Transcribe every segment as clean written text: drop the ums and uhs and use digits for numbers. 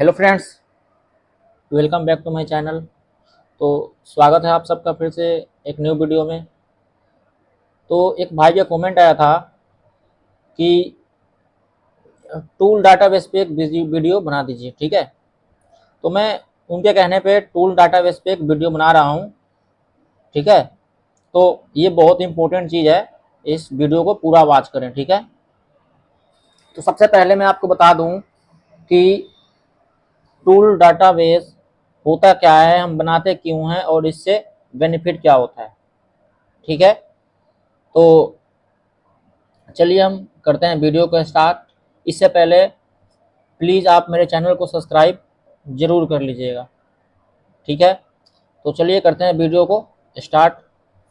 Hello friends, welcome back to my channel. तो स्वागत है आप सबका फिर से एक न्यू वीडियो में। तो एक भाई का कमेंट आया था कि टूल डाटाबेस पे एक वीडियो बना दीजिए, ठीक है। तो मैं उनके कहने पे टूल डाटाबेस पे एक वीडियो बना रहा हूँ, ठीक है। तो ये बहुत इंपॉर्टेंट चीज़ है, इस वीडियो को पूरा वॉच करें, ठीक है। तो सबसे पहले मैं आपको बता दूँ कि टूल डाटाबेस होता क्या है, हम बनाते क्यों हैं और इससे बेनिफिट क्या होता है, ठीक है। तो चलिए हम करते हैं वीडियो को स्टार्ट। इससे पहले प्लीज़ आप मेरे चैनल को सब्सक्राइब ज़रूर कर लीजिएगा, ठीक है। तो चलिए करते हैं वीडियो को स्टार्ट।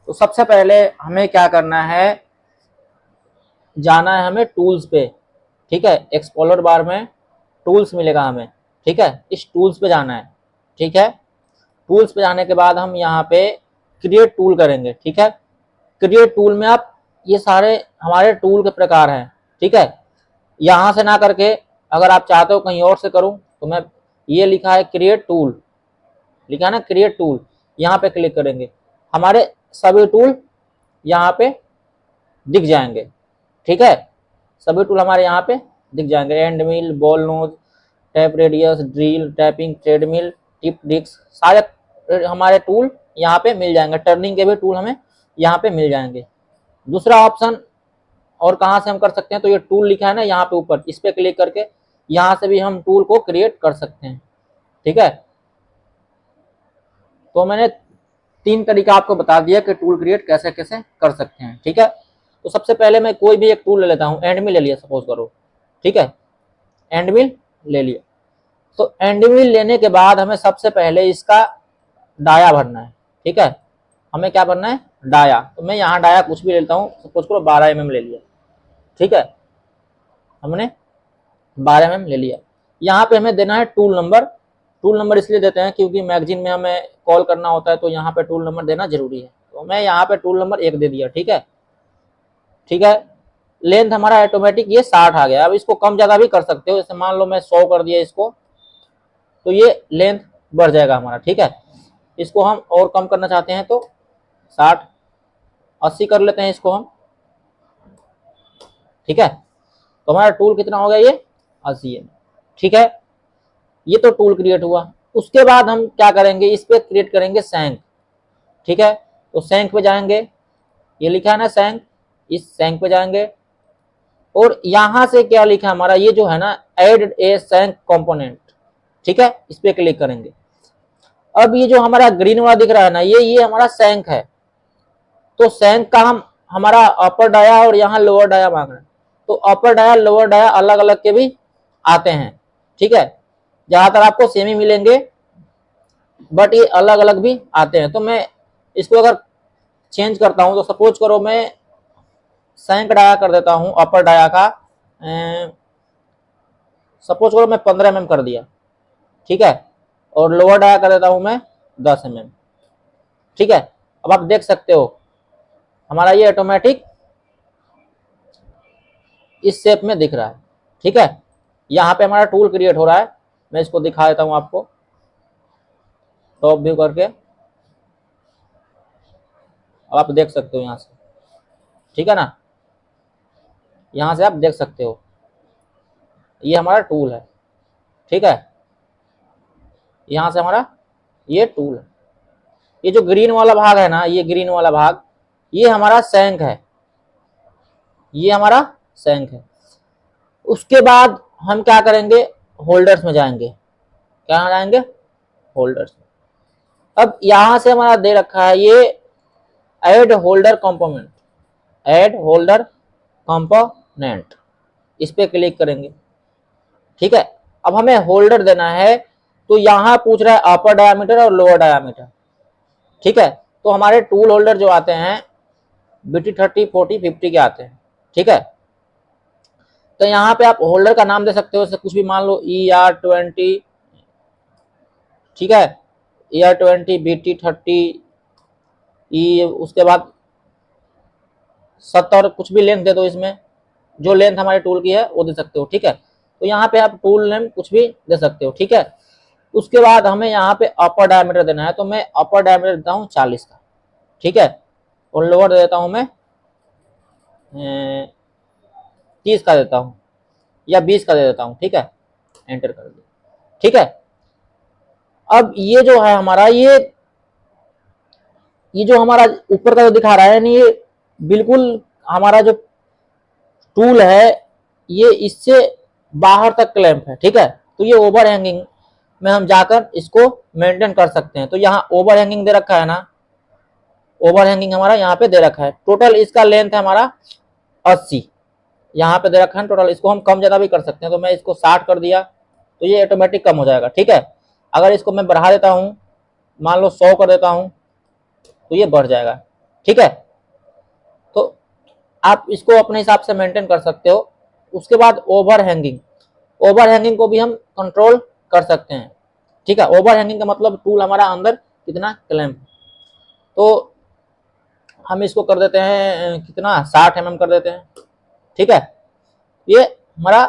तो सबसे पहले हमें क्या करना है, जाना है हमें टूल्स पे, ठीक है। एक्सप्लोरर बार में टूल्स मिलेगा हमें, ठीक है। इस टूल्स पे जाना है, ठीक है। टूल्स पे जाने के बाद हम यहाँ पे क्रिएट टूल करेंगे, ठीक है। क्रिएट टूल में आप ये सारे हमारे टूल के प्रकार हैं, ठीक है। यहाँ से ना करके अगर आप चाहते हो कहीं और से करूँ तो मैं ये लिखा है क्रिएट टूल, लिखा है ना क्रिएट टूल, यहाँ पे क्लिक करेंगे, हमारे सभी टूल यहाँ पे दिख जाएंगे, ठीक है। सभी टूल हमारे यहाँ पे दिख जाएंगे, end mill, ball nose, tap radius, drill, tapping, treadmill, tip disc, सारे हमारे टूल यहाँ पे मिल जाएंगे। टर्निंग के भी टूल हमें यहाँ पे मिल जाएंगे। दूसरा ऑप्शन और कहाँ से हम कर सकते हैं, तो ये टूल लिखा है ना यहाँ पे ऊपर, इस पे क्लिक करके यहाँ से भी हम टूल को क्रिएट कर सकते हैं, ठीक है। तो मैंने 3 तरीका आपको बता दिया कि टूल क्रिएट कैसे कैसे कर सकते हैं, ठीक है। तो सबसे पहले मैं कोई भी एक टूल ले लेता हूँ, एंड मिल ले लिया सपोज करो, ठीक है। एंड मिल ले लिया। तो एंड मिल लेने के बाद हमें सबसे पहले इसका डाया भरना है, ठीक है। हमें क्या भरना है, डाया। तो मैं यहाँ डाया कुछ भी ले लेता हूँ, सपोज करो 12 mm ले लिया, ठीक है। हमने 12 mm ले लिया। यहाँ पे हमें देना है टूल नंबर। टूल नंबर इसलिए देते हैं क्योंकि मैगजीन में हमें कॉल करना होता है, तो यहाँ पे टूल नंबर देना जरूरी है। तो मैं यहाँ पे टूल नंबर 1 दे दिया, ठीक है, ठीक है। लेंथ हमारा ऑटोमेटिक ये 60 आ गया। अब इसको कम ज़्यादा भी कर सकते हो, जैसे मान लो मैं 100 कर दिया इसको, तो ये लेंथ बढ़ जाएगा हमारा, ठीक है। इसको हम और कम करना चाहते हैं तो 60, 80 कर लेते हैं इसको हम, ठीक है। तो हमारा टूल कितना हो गया, ये 80 है, ठीक है। ये तो टूल क्रिएट हुआ। उसके बाद हम क्या करेंगे, इस पे क्रिएट करेंगे सैंक, ठीक है। तो सैंक पे जाएंगे, ये लिखा है ना सैंक, इस सैंक पे जाएंगे और यहां से क्या लिखा हमारा, ये जो है ना एड ए सैंक कंपोनेंट, ठीक है, इस पे क्लिक करेंगे। अब ये जो हमारा ग्रीन वाला दिख रहा है ना, ये हमारा सैंक है। तो सैंक का हम हमारा अपर डाया और यहाँ लोअर डाया मांग रहे हैं। तो अपर डाया लोअर डाया अलग अलग के भी आते हैं, ठीक है। ज्यादातर आपको सेम ही मिलेंगे, बट ये अलग अलग भी आते हैं। तो मैं इसको अगर चेंज करता हूं, तो सपोज करो मैं सैंक डाया कर देता हूं, अपर डाया का सपोज करो मैं 15 mm कर दिया, ठीक है। और लोअर डाया कर देता हूं मैं 10 mm, ठीक है। अब आप देख सकते हो हमारा ये ऑटोमेटिक इस शेप में दिख रहा है, ठीक है। यहाँ पे हमारा टूल क्रिएट हो रहा है। मैं इसको दिखा देता हूँ आपको टॉप व्यू करके। अब आप देख सकते हो यहाँ से, ठीक है ना, यहाँ से आप देख सकते हो ये हमारा टूल है, ठीक है। यहाँ से हमारा ये टूल है। ये जो ग्रीन वाला भाग है ना, ये ग्रीन वाला भाग, ये हमारा सैंक है, ये हमारा सैंक है। उसके बाद हम क्या करेंगे, होल्डर्स में जाएंगे। क्या जाएंगे, होल्डर्स में। अब यहां से हमारा दे रखा है ये add holder component, add holder component, इस पे क्लिक करेंगे, ठीक है। अब हमें होल्डर देना है, तो यहां पूछ रहा है अपर डायामीटर और लोअर डायामीटर, ठीक है। तो हमारे टूल होल्डर जो आते हैं BT 30, 40, 50 के आते हैं, ठीक है। तो यहाँ पे आप होल्डर का नाम दे सकते हो, कुछ भी मान लो ER20, ठीक है, ER20, BT 30, उसके बाद 70, कुछ भी लेंथ दे दो, इसमें जो लेंथ हमारे टूल की है वो दे सकते हो, ठीक है। तो यहाँ पे आप टूल नेम कुछ भी दे सकते हो, ठीक है। उसके बाद हमें यहाँ पे अपर डायमीटर देना है, तो मैं अपर डायमीटर देता हूँ 40 का, ठीक है, और लोअर दे देता हूँ मैं 30 का देता हूँ या 20 का दे देता हूँ, ठीक है, एंटर कर दिया, ठीक है। अब ये जो है हमारा ये जो हमारा ऊपर का जो दिखा रहा है, ये बिल्कुल हमारा जो टूल है ये इससे बाहर तक क्लैंप है, ठीक है। तो ये ओवर हैंगिंग में हम जाकर इसको मेंटेन कर सकते हैं। तो यहाँ ओवर हैंगिंग दे रखा है ना, ओवर हैंगिंग हमारा यहाँ पे दे रखा है। टोटल इसका लेंथ है हमारा 80 यहाँ पे दे रखा है टोटल। इसको हम कम ज्यादा भी कर सकते हैं, तो मैं इसको 60 कर दिया तो ये ऑटोमेटिक कम हो जाएगा, ठीक है। अगर इसको मैं बढ़ा देता हूँ, मान लो 100 कर देता हूँ, तो ये बढ़ जाएगा, ठीक है। तो आप इसको अपने हिसाब से मेंटेन कर सकते हो। उसके बाद ओवर हैंगिंग, ओवर हैंगिंग को भी हम कंट्रोल कर सकते हैं, ठीक है। ओवर हैंगिंग का मतलब टूल हमारा अंदर कितना क्लैंप, तो हम इसको कर देते हैं कितना 60 mm कर देते हैं, ठीक है। ये हमारा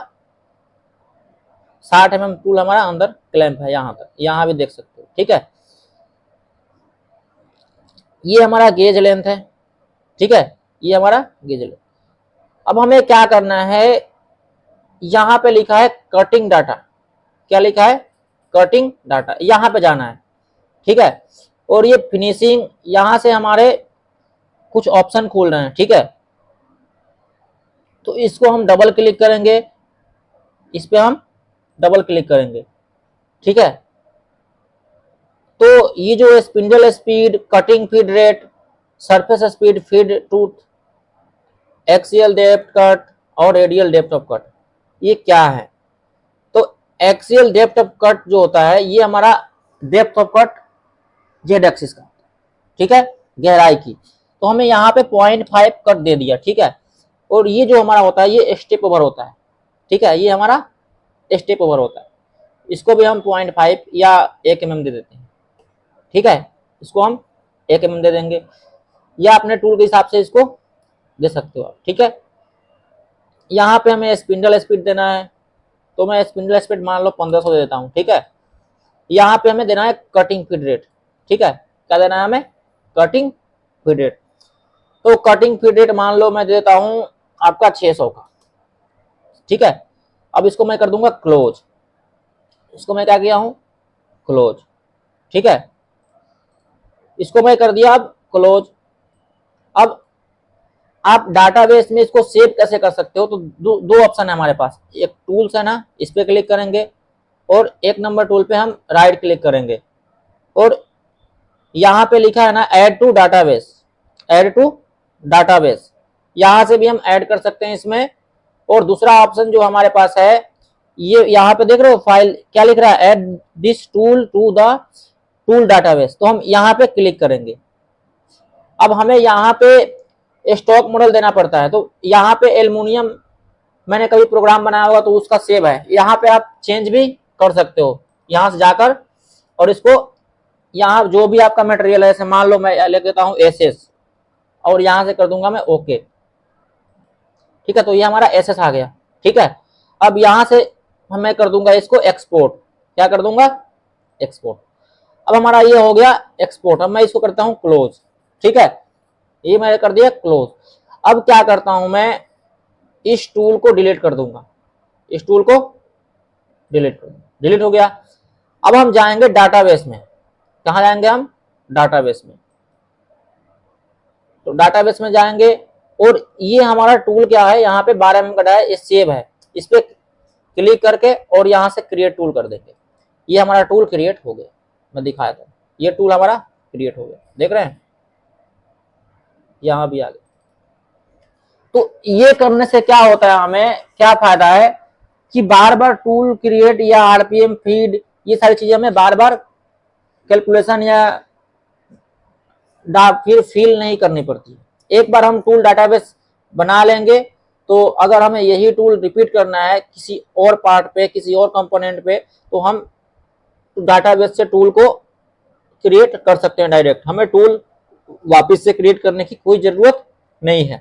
60 mm टूल हमारा अंदर क्लैंप है यहाँ तक, यहाँ भी देख सकते हो, ठीक है। ये हमारा गेज लेंथ है, ठीक है, ये हमारा गेज लेंथ। अब हमें क्या करना है, यहाँ पे लिखा है कटिंग डाटा, क्या लिखा है, कटिंग डाटा, यहाँ पे जाना है, ठीक है। और ये फिनिशिंग, यहाँ से हमारे कुछ ऑप्शन खोल रहे हैं, ठीक है। तो इसको हम डबल क्लिक करेंगे, इस पे हम डबल क्लिक करेंगे, ठीक है। तो ये जो spindle speed, cutting feed rate, surface speed, feed tooth, axial depth cut और रेडियल डेप्थ ऑफ कट, ये क्या है। तो एक्सियल डेप्थ ऑफ कट जो होता है ये हमारा depth of cut Z axis का, ठीक है, गहराई की। तो हमें यहाँ पे 0.5 कट दे दिया, ठीक है। और ये जो हमारा होता है ये स्टेप ओवर होता है, ठीक है, ये हमारा स्टेप ओवर होता है। इसको भी हम 0.5 या 1 mm दे देते हैं, ठीक है। इसको हम 1 mm दे देंगे, या अपने टूल के हिसाब से इसको दे सकते हो आप, ठीक है। यहाँ पे हमें स्पिंडल स्पीड देना है, तो मैं स्पिंडल स्पीड मान लो 1500 दे देता हूँ, ठीक है। यहाँ पे हमें देना है कटिंग फीड रेट, ठीक है, क्या देना है हमें, कटिंग फीड रेट। तो कटिंग फीड रेट मान लो मैं देता हूँ आपका 600 का, ठीक है। अब इसको मैं कर दूंगा क्लोज, इसको मैं क्या किया हूँ, क्लोज, ठीक है। इसको मैं कर दिया अब क्लोज। अब आप डाटाबेस में इसको सेव कैसे कर सकते हो, तो दो ऑप्शन है हमारे पास। एक टूल्स है ना, इस पे क्लिक करेंगे और 1 नंबर टूल पे हम राइट क्लिक करेंगे और यहाँ पे लिखा है ना add to database, add to database, यहाँ से भी हम ऐड कर सकते हैं इसमें। और दूसरा ऑप्शन जो हमारे पास है, ये यहाँ पे देख रहे हो फाइल क्या लिख रहा है, add this tool to the tool database, तो हम यहाँ पे क्लिक करेंगे। अब हमें यहाँ पे स्टॉक मॉडल देना पड़ता है, तो यहाँ पे एल्युमिनियम मैंने कभी प्रोग्राम बनाया होगा तो उसका सेव है, यहाँ पे आप चेंज भी कर सकते हो यहाँ से जाकर। और इसको यहाँ जो भी आपका मटेरियल है, मान लो मैं ले लेता हूँ एसएस और यहाँ से कर दूंगा मैं ओके, ठीक है। तो ये हमारा एसएस आ गया, ठीक है। अब यहाँ से मैं कर दूंगा इसको एक्सपोर्ट, क्या कर दूंगा, एक्सपोर्ट। अब हमारा ये हो गया एक्सपोर्ट। अब मैं इसको करता हूँ क्लोज, ठीक है, ये मैंने कर दिया क्लोज। अब क्या करता हूं मैं, इस टूल को डिलीट कर दूंगा, इस टूल को डिलीट कर दूंगा, डिलीट हो गया। अब हम जाएंगे डाटाबेस में, कहां जाएंगे हम, डाटाबेस में। तो डाटाबेस में जाएंगे और ये हमारा टूल क्या है, यहाँ पे 12 mm का है, ये सेव है, इस पे क्लिक करके और यहाँ से क्रिएट टूल कर देंगे। ये हमारा टूल क्रिएट हो गया, मैं दिखाया था, ये टूल हमारा क्रिएट हो गया, देख रहे हैं, यहाँ भी आ गया। तो ये करने से क्या होता है, हमें क्या फायदा है कि बार बार टूल क्रिएट या आरपीएम फीड, ये सारी चीजें हमें बार बार कैलकुलेशन या फिर फिल नहीं करनी पड़ती। एक बार हम टूल डाटाबेस बना लेंगे तो अगर हमें यही टूल रिपीट करना है किसी और पार्ट पे, किसी और कंपोनेंट पे, तो हम डाटाबेस से टूल को क्रिएट कर सकते हैं डायरेक्ट, हमें टूल वापस से क्रिएट करने की कोई जरूरत नहीं है।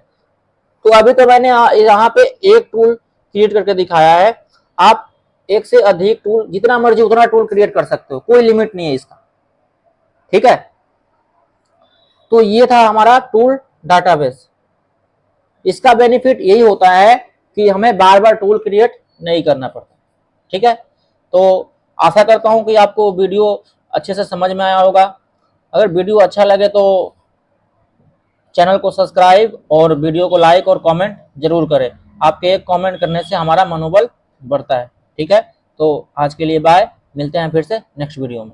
तो अभी तो मैंने यहाँ पे एक टूल क्रिएट करके दिखाया है। आप एक से अधिक टूल, जितना मर्जी उतना टूल क्रिएट कर सकते हो, कोई लिमिट नहीं है इसका, ठीक है। तो ये था हमारा टूल डाटाबेस। इसका बेनिफिट यही होता है कि हमें बार बार टूल क्रिएट नहीं करना पड़ता, ठीक है। तो आशा करता हूं कि आपको वीडियो अच्छे से समझ में आया होगा। अगर वीडियो अच्छा लगे तो चैनल को सब्सक्राइब और वीडियो को लाइक और कमेंट जरूर करें। आपके एक कमेंट करने से हमारा मनोबल बढ़ता है, ठीक है। तो आज के लिए बाय, मिलते हैं फिर से नेक्स्ट वीडियो में।